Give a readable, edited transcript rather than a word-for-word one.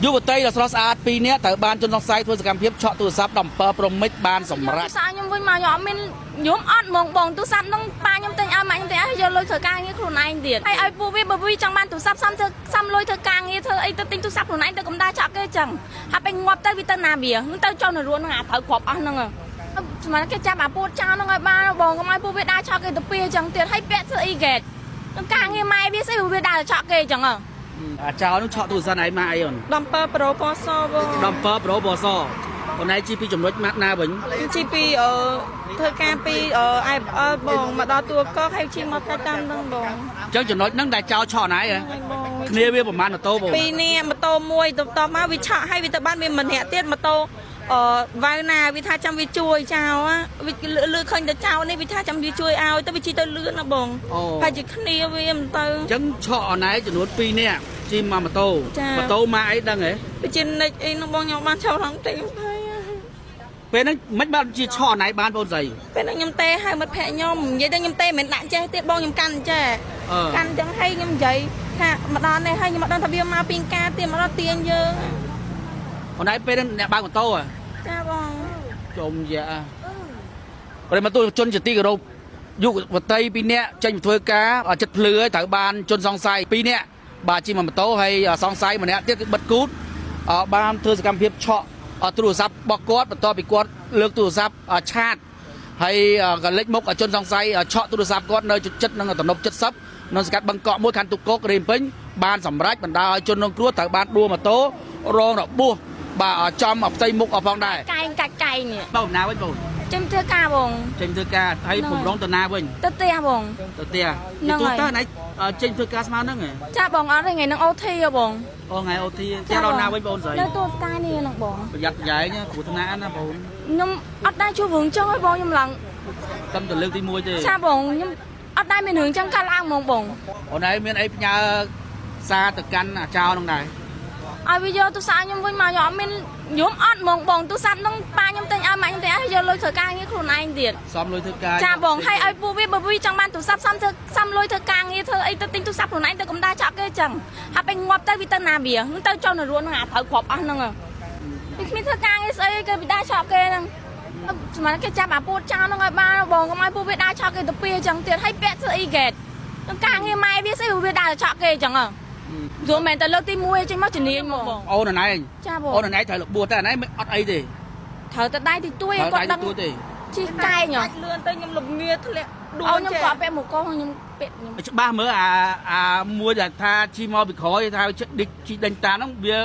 យុវតីដ៏ស្រស់ស្អាតពីរនាក់ត្រូវបានជនសង្ស័យធ្វើសកម្មភាពឆក់ទូរស័ព្ទដំពើប្រមិចបានសម្រាប់សាខ្ញុំវិញមកខ្ញុំមានខ្ញុំអត់មកបងទូរស័ព្ទនឹងប៉ាខ្ញុំទិញឲ្យម៉ាក់ខ្ញុំទិញឲ្យយកលុយធ្វើការងារខ្លួនឯងទៀតហើយឲ្យពួកវាបើវាចង់បានទូរស័ព្ទសំលុយធ្វើការងារធ្វើអីទៅទិញទូរស័ព្ទខ្លួនឯងទៅកំដៅឆក់គេចឹងហើយពេលងាប់ទៅវាទៅណាវានឹងទៅចុះនៅរួននឹងអាត្រូវគ្រាប់អស់ហ្នឹងស្មានគេចាប់អាពូតចោលហ្នឹងឲ្យបានបងកុំឲ្យពួកវាដើរឆក់គេទៅពីចឹងទៀតហើយពាក់ស្អីគេនឹងការងារម៉ែវាស្អីវាដើរឆក់គេចឹងអាចោលនឹងឆក់ទូរស័ព្ទឯងមកអីអូនដំពើប្រូពសបងដំពើប្រូពសអូនឯងជីពីចំណុចម៉ាក់ណាវិញជីពីធ្វើការពីIFLបងមកដល់ទួកកហើយជីមកតែតាមហ្នឹងបងអញ្ចឹងចំណុចហ្នឹងដែលចោលឆក់ណៃគ្នាវាប្រហែលម៉ូតូបងពីរនាក់ម៉ូតូមួយទៅតមកវាឆក់ហើយវាទៅបានវាម្នាក់ទៀតម៉ូតូវ៉ៅណាវាថាចាំវាជួយចោលវាលឺឃើញតែចោលនេះវាថាចាំវាជួយឲ្យទៅវាជីទៅលឿនណាបងហើយជាគ្នាវាមិនទៅអញ្ចឹងឆក់អូនឯងចំនួន2នាក់ជីមកម៉ូតូមកអីដឹងហ៎វាជានិចអីនោះបងខ្ញុំបានឆក់ឡើងតិចពេលហ្នឹងមិនបានជាឆក់ណៃបានបងស្រីពេលហ្នឹងខ្ញុំទេហៅមិត្តភក្តិខ្ញុំនិយាយទៅខ្ញុំទេមិនដាក់ចេះទៀតបងខ្ញុំកាន់ចេះកាន់ចឹងហើយខ្ញុំនិយាយថាមកដល់នេះហើយខ្ញុំមកដល់ថាវាមកពីការទៀតមកដល់ទៀងយើងអូនឯងពេលហ្នឹងអ្នកបើកម៉ូតូចាបងចុំយ៉ាប្រិមត្តជនជាទីគោរពយុវតី2នាក់ចេញមកធ្វើការចិត្តភ្លឺហើយត្រូវបានជនសង្ស័យ2នាក់បាទជិះម៉ូតូហើយសង្ស័យម្នាក់ទៀតគឺបិទគូតបានធ្វើសកម្មភាពឆក់ទូរស័ព្ទរបស់គាត់បន្ទាប់ពីគាត់លើកទូរស័ព្ទឆាតហើយក៏លេចមុខជនសង្ស័យឆក់ទូរស័ព្ទគាត់នៅចិត្តនឹងទំនប់70នៅសង្កាត់បឹងកក់មួយខណ្ឌទូកករៀមពេញបានសម្រេចបណ្ដាឲ្យជនរងគ្រោះត្រូវបានដួលម៉ូតូរងរបួសបាទចំផ្ទៃមុខផងដែរកែងកាច់កែងនេះបងណាវិញបងចេញធ្វើការបងចេញធ្វើការហើយពំរងទៅណាវិញទៅផ្ទះបងទៅផ្ទះទូទៅណៃចេញធ្វើការស្មើហ្នឹងចាបងអត់ថ្ងៃហ្នឹង OT បងថ្ងៃ OT ចាដល់ណាវិញបងស្រីនៅទូផ្កាយនេះហ្នឹងបងប្រយ័ត្នប្រយែងគ្រោះថ្នាក់ណាបងខ្ញុំអត់ដែរជួបរឿងចឹងហើយបងខ្ញុំឡើងតែទៅលើកទី1ទេចាបងខ្ញុំអត់ដែរមានរឿងចឹងកាត់ឡើងហ្មងបងអូនឯងមានអីផ្ញើសារទៅកាន់អាចោហ្នឹងដែរឲ្យវាយកទូរស័ព្ទខ្ញុំវិញមកខ្ញុំអត់មានខ្ញុំអត់ហ្មងបងទូរស័ព្ទហ្នឹងប៉ាខ្ញុំទិញឲ្យម៉ាក់ខ្ញុំទិញឲ្យយកលុយធ្វើការងារខ្លួនឯងទៀតសំលុយធ្វើការចាបងហើយឲ្យពួកវាបើវាចង់បានទូរស័ព្ទសំលុយធ្វើការងារធ្វើអីទៅទិញទូរស័ព្ទខ្លួនឯងទៅកំដៅឆក់គេចឹងហើយពេលងាប់ទៅវាទៅណាវានឹងទៅចុះនៅរួននឹងអាត្រូវគ្រាប់អស់ហ្នឹងវាគ្មានធ្វើការងារស្អីគេវាដើរឆក់គេហ្នឹងស្មានគេចាប់អាពូតចោលហ្នឹងឲ្យបានបងកុំឲ្យពួកវាដើរឆក់គេទៅពីចឹងទៀតហើយពាក់ស្អីគេនឹងការងារម៉ែវាស្អីវាដើរឆក់គេចឹងយល់មែនតែលើកទី1ចេញមកជំនាញមកអូនណៃចាបងអូនណៃត្រូវរបួសតែណៃអត់អីទេត្រូវតែដៃទីទួយគាត់ដឹងជីកែងលឿនទៅខ្ញុំលំងាធ្លាក់ដួលខ្ញុំក៏ពាក់មួកកខ្ញុំពាក់ខ្ញុំច្បាស់មើលអាមួយដែលថាជីមកពីក្រោយថាជីដេញតាហ្នឹងវា